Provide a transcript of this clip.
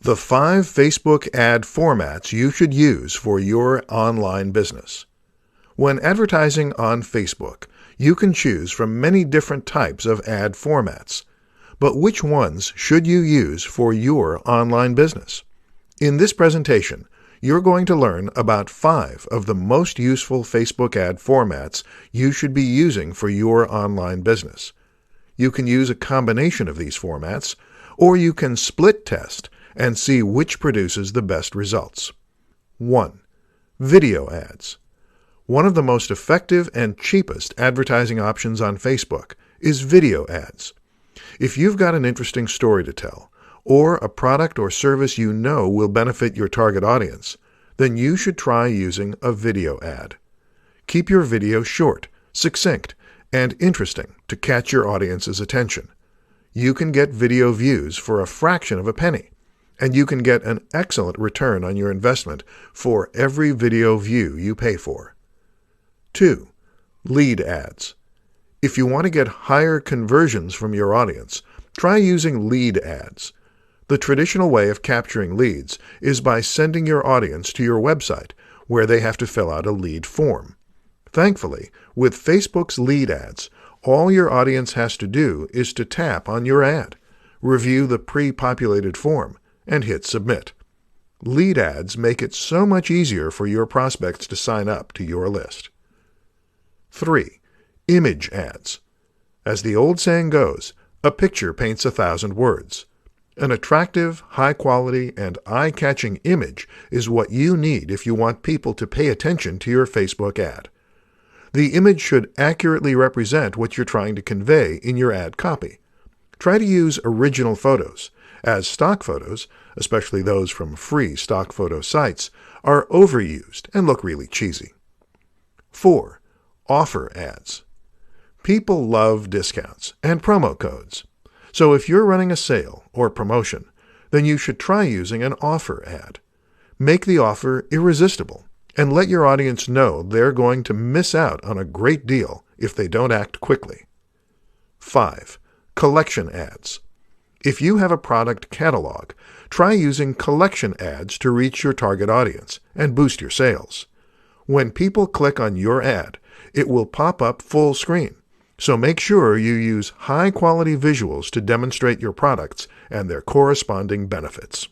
The 5 Facebook ad formats you should use for your online business. When advertising on Facebook, you can choose from many different types of ad formats. But which ones should you use for your online business? In this presentation, you're going to learn about 5 of the most useful Facebook ad formats you should be using for your online business. You can use a combination of these formats, or you can split test and see which produces the best results. 1. Video ads. One of the most effective and cheapest advertising options on Facebook is video ads. If you've got an interesting story to tell, or a product or service you know will benefit your target audience, then you should try using a video ad. Keep your video short, succinct, and interesting to catch your audience's attention. You can get video views for a fraction of a penny, and you can get an excellent return on your investment for every video view you pay for. 2. Lead ads. If you want to get higher conversions from your audience, try using lead ads. The traditional way of capturing leads is by sending your audience to your website, where they have to fill out a lead form. Thankfully, with Facebook's lead ads, all your audience has to do is to tap on your ad, review the pre-populated form, and hit submit. Lead ads make it so much easier for your prospects to sign up to your list. 3. Image ads. As the old saying goes, a picture paints 1,000 words. An attractive, high-quality, and eye-catching image is what you need if you want people to pay attention to your Facebook ad. The image should accurately represent what you're trying to convey in your ad copy. Try to use original photos, as stock photos, especially those from free stock photo sites, are overused and look really cheesy. 4. Offer ads. People love discounts and promo codes. So if you're running a sale or promotion, then you should try using an offer ad. Make the offer irresistible and let your audience know they're going to miss out on a great deal if they don't act quickly. 5. Collection ads. If you have a product catalog, try using collection ads to reach your target audience and boost your sales. When people click on your ad, it will pop up full screen. So make sure you use high-quality visuals to demonstrate your products and their corresponding benefits.